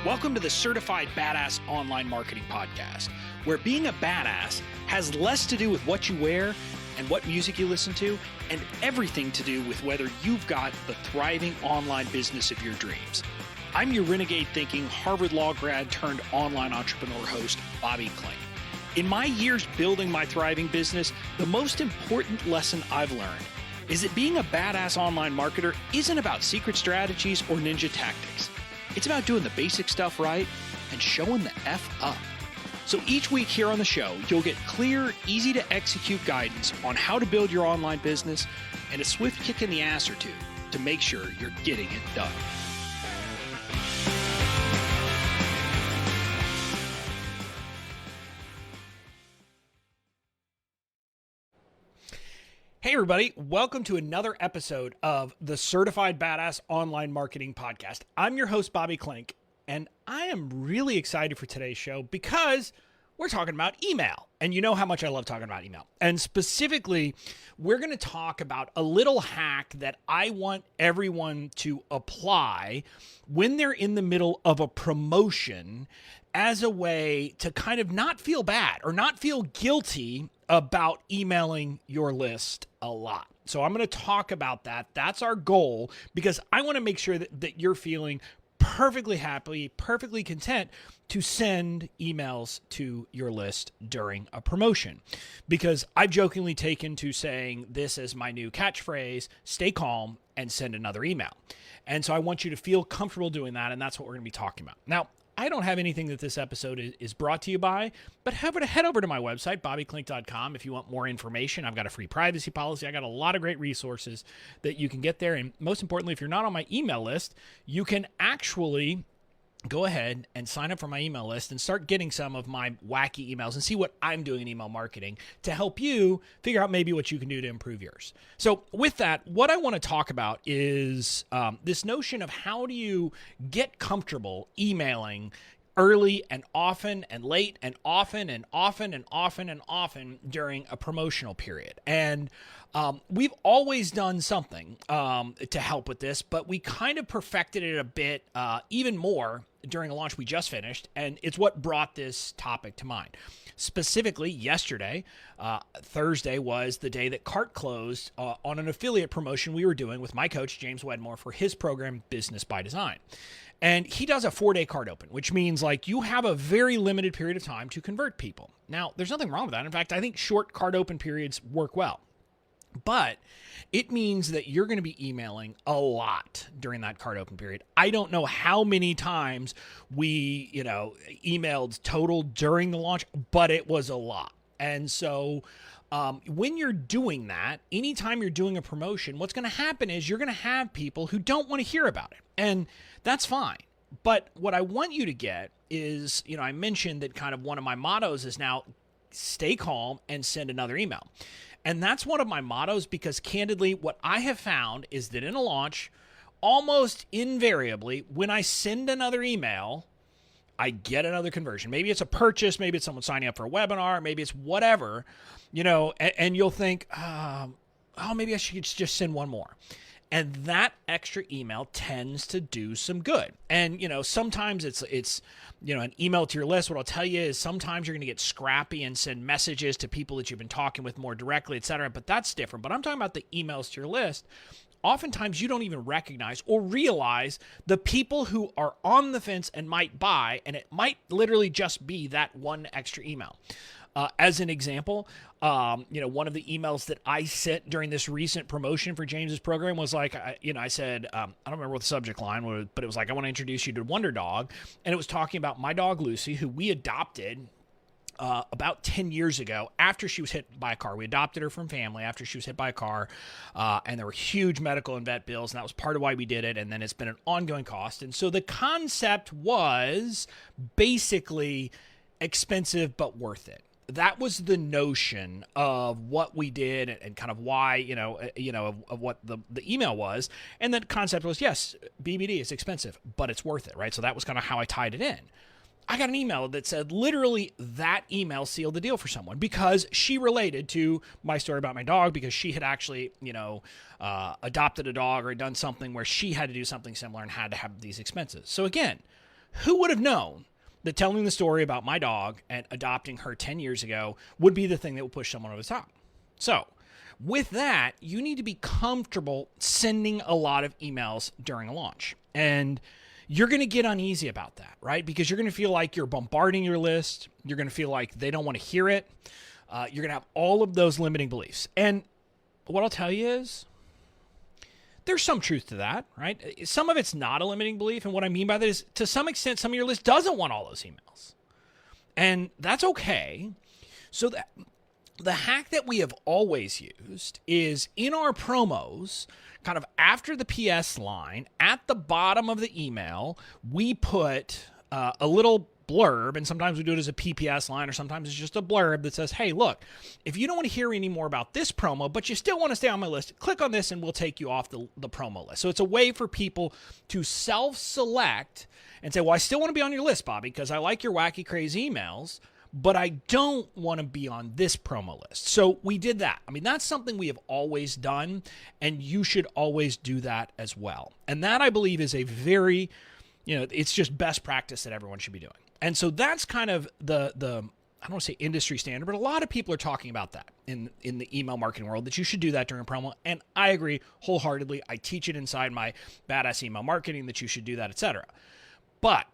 Welcome to the Certified Badass Online Marketing Podcast, where being a badass has less to do with what you wear and what music you listen to, and everything to do with whether you've got the thriving online business of your dreams. I'm your renegade thinking Harvard Law grad turned online entrepreneur host, Bobby Klink. In my years building my thriving business, the most important lesson I've learned is that being a badass online marketer isn't about secret strategies or ninja tactics. It's about doing the basic stuff right and showing the F up. So each week here on the show, you'll get clear, easy to execute guidance on how to build your online business and a swift kick in the ass or two to make sure you're getting it done. Hey everybody, welcome to another episode of the Certified Badass Online Marketing Podcast. I'm your host, Bobby Klink, and I am really excited for today's show because we're talking about email. And you know how much I love talking about email. And specifically, we're going to talk about a little hack that I want everyone to apply when they're in the middle of a promotion as a way to kind of not feel bad or not feel guilty about emailing your list a lot. So I'm going to talk about that. That's our goal because I want to make sure that you're feeling perfectly happy, perfectly content to send emails to your list during a promotion. Because I've jokingly taken to saying this as my new catchphrase, stay calm and send another email. And so I want you to feel comfortable doing that, and that's what we're going to be talking about. Now, I don't have anything that this episode is brought to you by, but head over to my website, bobbyklink.com, if you want more information. I've got a free privacy policy. I got a lot of great resources that you can get there. And most importantly, if you're not on my email list, you can actually go ahead and sign up for my email list and start getting some of my wacky emails and see what I'm doing in email marketing to help you figure out maybe what you can do to improve yours. So with that, what I want to talk about is this notion of how do you get comfortable emailing early and often and late and often and often and often and often during a promotional period. And we've always done something to help with this, but we kind of perfected it a bit even more during a launch we just finished, and it's what brought this topic to mind. Specifically, yesterday, Thursday, was the day that Cart closed on an affiliate promotion we were doing with my coach, James Wedmore, for his program, Business by Design. And he does a 4-day cart open, which means like you have a very limited period of time to convert people. Now, there's nothing wrong with that. In fact, I think short cart open periods work well. But it means that you're going to be emailing a lot during that cart open period. I don't know how many times we, emailed total during the launch, but it was a lot. And so when you're doing that, anytime you're doing a promotion, what's going to happen is you're going to have people who don't want to hear about it. And that's fine. But what I want you to get is, I mentioned that kind of one of my mottos is now stay calm and send another email. And that's one of my mottos because candidly, what I have found is that in a launch, almost invariably, when I send another email, I get another conversion. Maybe it's a purchase, maybe it's someone signing up for a webinar, maybe it's whatever, and you'll think, maybe I should just send one more. And that extra email tends to do some good. And, sometimes it's an email to your list. What I'll tell you is sometimes you're going to get scrappy and send messages to people that you've been talking with more directly, et cetera. But that's different. But I'm talking about the emails to your list. Oftentimes you don't even recognize or realize the people who are on the fence and might buy, and it might literally just be that one extra email. As an example, one of the emails that I sent during this recent promotion for James's program was like, I said, I don't remember what the subject line was, but it was like, I want to introduce you to Wonder Dog. And it was talking about my dog, Lucy, who we adopted about 10 years ago after she was hit by a car. We adopted her from family after she was hit by a car, and there were huge medical and vet bills, and that was part of why we did it, and then it's been an ongoing cost. And so the concept was basically expensive but worth it. That was the notion of what we did and kind of why, of what the email was. And the concept was, yes, BBD is expensive, but it's worth it, right? So that was kind of how I tied it in. I got an email that said literally that email sealed the deal for someone because she related to my story about my dog because she had actually, adopted a dog or done something where she had to do something similar and had to have these expenses. So again, Who would have known that telling the story about my dog and adopting her 10 years ago would be the thing that would push someone over the top? So, with that, you need to be comfortable sending a lot of emails during a launch. And you're going to get uneasy about that, right? Because you're going to feel like you're bombarding your list. You're going to feel like they don't want to hear it. You're going to have all of those limiting beliefs. And what I'll tell you is there's some truth to that, right? Some of it's not a limiting belief. And what I mean by that is, to some extent, some of your list doesn't want all those emails. And that's okay. So that the hack that we have always used is in our promos, kind of after the PS line, at the bottom of the email, we put a little blurb, and sometimes we do it as a PPS line, or sometimes it's just a blurb that says, hey, look, if you don't want to hear any more about this promo, but you still want to stay on my list, click on this and we'll take you off the promo list. So it's a way for people to self-select and say, well, I still want to be on your list, Bobby, because I like your wacky, crazy emails, but I don't want to be on this promo list. So we did that. I mean, that's something we have always done, and you should always do that as well. And that, I believe, is a very, it's just best practice that everyone should be doing. And so that's kind of the I don't want to say industry standard, but a lot of people are talking about that in the email marketing world, that you should do that during promo. And I agree wholeheartedly. I teach it inside my Badass Email Marketing that you should do that, etc. But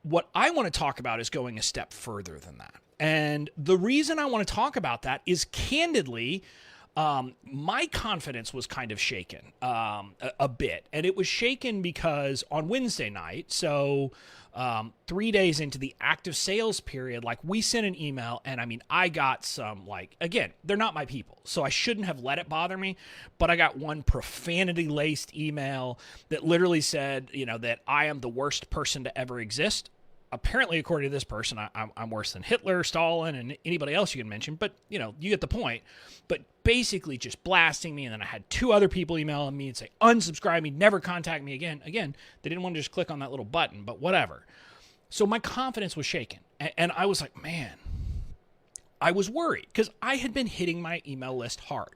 what I want to talk about is going a step further than that. And the reason I want to talk about that is, candidly, my confidence was kind of shaken a bit. And it was shaken because on Wednesday night, so 3 days into the active sales period, we sent an email, and I mean, I got some, again, they're not my people, so I shouldn't have let it bother me, but I got one profanity-laced email that literally said, that I am the worst person to ever exist. Apparently, according to this person, I'm worse than Hitler, Stalin, and anybody else you can mention, but, you get the point. But basically just blasting me, and then I had 2 other people emailing me and say, unsubscribe me, never contact me again. Again, they didn't want to just click on that little button, but whatever. So my confidence was shaken, and I was like, man, I was worried, because I had been hitting my email list hard.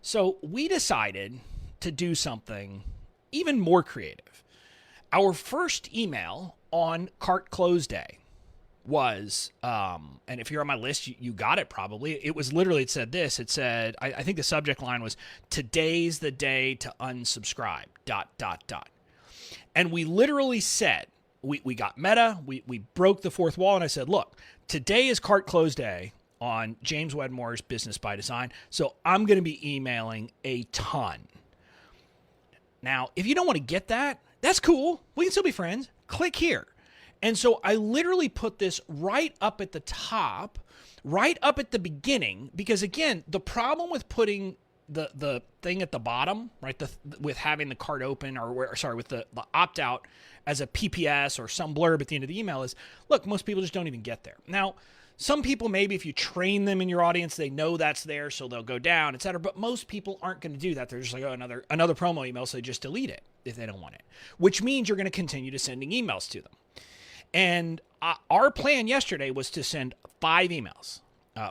So we decided to do something even more creative. Our first email on Cart Close Day was, and if you're on my list, you got it probably. It was literally, it said this. It said, I think the subject line was, today's the day to unsubscribe, ... And we literally said, we got meta, we broke the fourth wall, and I said, look, today is Cart Close Day on James Wedmore's Business by Design, so I'm going to be emailing a ton. Now, if you don't want to get that, that's cool. We can still be friends. Click here. And so I literally put this right up at the top, right up at the beginning, because again, the problem with putting the thing at the bottom, right, with having the cart open, with the opt-out as a PPS or some blurb at the end of the email is, look, most people just don't even get there. Now, some people, maybe if you train them in your audience, they know that's there, so they'll go down, et cetera. But most people aren't going to do that. They're just like, oh, another promo email, so they just delete it if they don't want it, which means you're going to continue to sending emails to them. And our plan yesterday was to send 5 emails.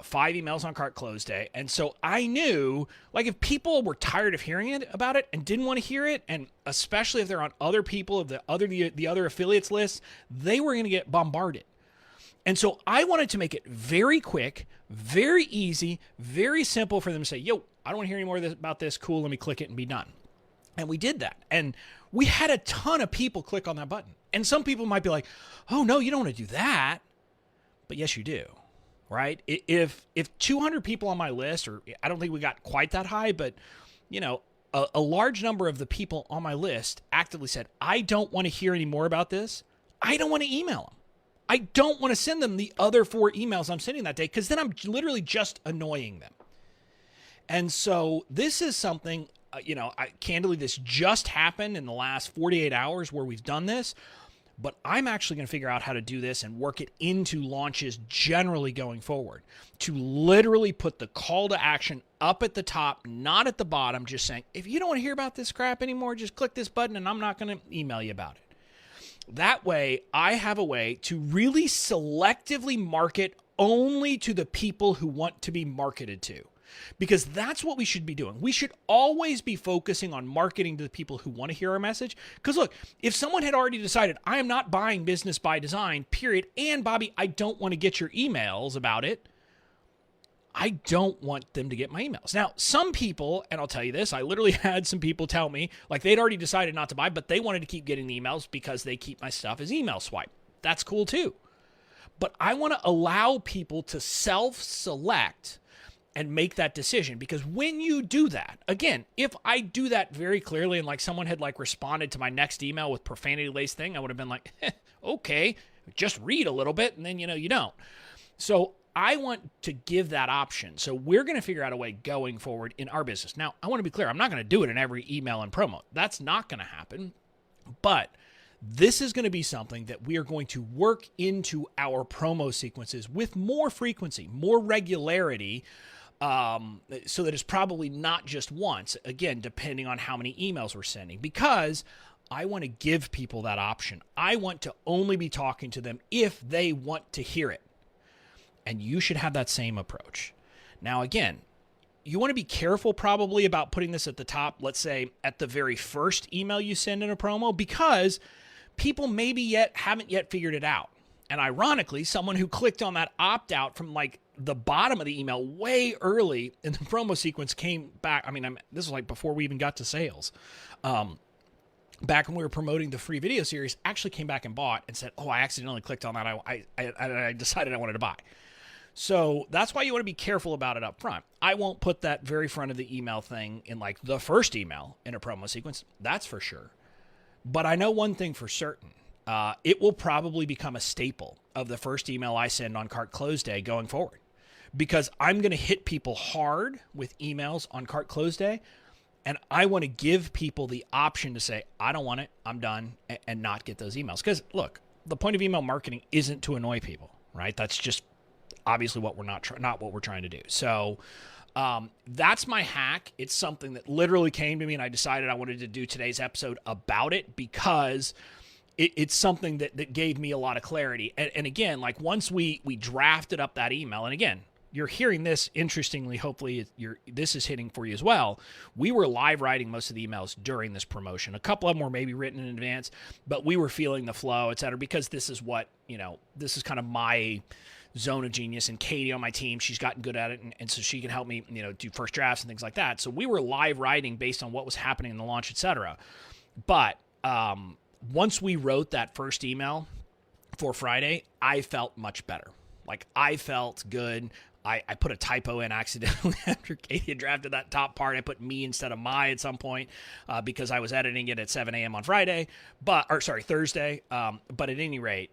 5 emails on Cart Close Day. And so I knew, if people were tired of hearing about it and didn't want to hear it, and especially if they're on other people of the other affiliates lists, they were going to get bombarded. And so I wanted to make it very quick, very easy, very simple for them to say, yo, I don't want to hear any more about this. Cool, let me click it and be done. And we did that. And we had a ton of people click on that button. And some people might be like, oh, no, you don't want to do that. But yes, you do, right? If 200 people on my list, or I don't think we got quite that high, but, a large number of the people on my list actively said, I don't want to hear any more about this. I don't want to email them. I don't want to send them the other 4 emails I'm sending that day, because then I'm literally just annoying them. And so this is something, candidly, this just happened in the last 48 hours where we've done this, but I'm actually going to figure out how to do this and work it into launches generally going forward, to literally put the call to action up at the top, not at the bottom, just saying, if you don't want to hear about this crap anymore, just click this button and I'm not going to email you about it. That way, I have a way to really selectively market only to the people who want to be marketed to. because that's what we should be doing. We should always be focusing on marketing to the people who want to hear our message. Because look, if someone had already decided, I am not buying Business by Design, period, and Bobby, I don't want to get your emails about it, I don't want them to get my emails. Now, some people, and I'll tell you this, I literally had some people tell me, like they'd already decided not to buy, but they wanted to keep getting the emails because they keep my stuff as email swipe. That's cool too. But I want to allow people to self-select and make that decision, because when you do that, again, if I do that very clearly and like someone had like responded to my next email with profanity-laced thing, I would have been like, okay, just read a little bit and then, you don't. So I want to give that option. So we're going to figure out a way going forward in our business. Now, I want to be clear. I'm not going to do it in every email and promo. That's not going to happen. But this is going to be something that we are going to work into our promo sequences with more frequency, more regularity, so that it's probably not just once, again, depending on how many emails we're sending, because I want to give people that option. I want to only be talking to them if they want to hear it. And you should have that same approach. Now, again, you want to be careful probably about putting this at the top, let's say at the very first email you send in a promo, because people maybe haven't yet figured it out. And ironically, someone who clicked on that opt-out from like the bottom of the email way early in the promo sequence came back. I mean, this was like before we even got to sales. Back when we were promoting the free video series, actually came back and bought and said, oh, I accidentally clicked on that. I decided I wanted to buy. So that's why you want to be careful about it up front. I won't put that very front of the email thing in like the first email in a promo sequence. That's for sure. But I know one thing for certain. It will probably become a staple of the first email I send on Cart Close Day going forward, because I'm going to hit people hard with emails on Cart Close Day. And I want to give people the option to say, I don't want it, I'm done, and not get those emails. Because look, the point of email marketing isn't to annoy people, right? That's just obviously what we're not what we're trying to do. So that's my hack. It's something that literally came to me, and I decided I wanted to do today's episode about it because it's something that gave me a lot of clarity. And again, like once we drafted up that email, and again, you're hearing this, interestingly, hopefully this is hitting for you as well. We were live writing most of the emails during this promotion. A couple of them were maybe written in advance, but we were feeling the flow, et cetera, because this is what, this is kind of my zone of genius. And Katie on my team, she's gotten good at it. And so she can help me, do first drafts and things like that. So we were live writing based on what was happening in the launch, et cetera. But once we wrote that first email for Friday, I felt much better. Like I felt good. I put a typo in accidentally after Katie had drafted that top part. I put me instead of my at some point because I was editing it at 7 a.m. on Thursday. But at any rate,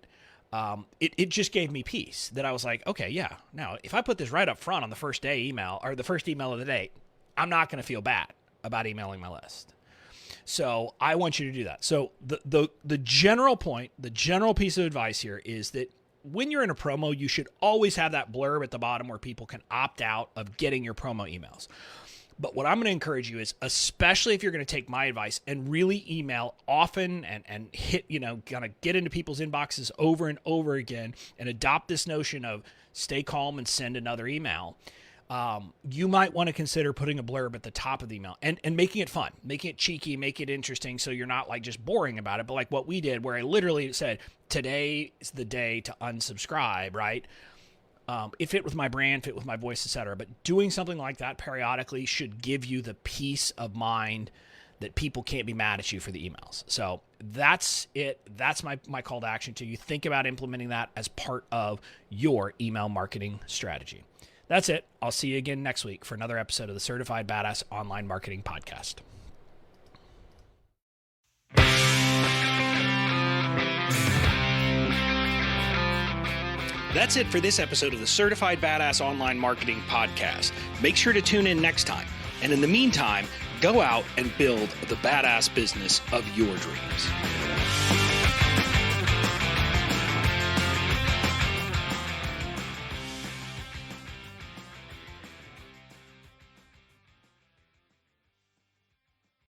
it just gave me peace that I was like, okay, yeah. Now, if I put this right up front on the first day email or the first email of the day, I'm not going to feel bad about emailing my list. So I want you to do that. So the general point, the general piece of advice here is that when you're in a promo, you should always have that blurb at the bottom where people can opt out of getting your promo emails. But what I'm going to encourage you is, especially if you're going to take my advice and really email often and hit, kind of get into people's inboxes over and over again and adopt this notion of stay calm and send another email, you might want to consider putting a blurb at the top of the email and making it fun, making it cheeky, make it interesting. So you're not like just boring about it, but like what we did where I literally said, today is the day to unsubscribe, right? It fit with my brand, fit with my voice, etc. But doing something like that periodically should give you the peace of mind that people can't be mad at you for the emails. So that's it. That's my call to action to you. Think about implementing that as part of your email marketing strategy. That's it. I'll see you again next week for another episode of the Certified Badass Online Marketing Podcast. That's it for this episode of the Certified Badass Online Marketing Podcast. Make sure to tune in next time. And in the meantime, go out and build the badass business of your dreams.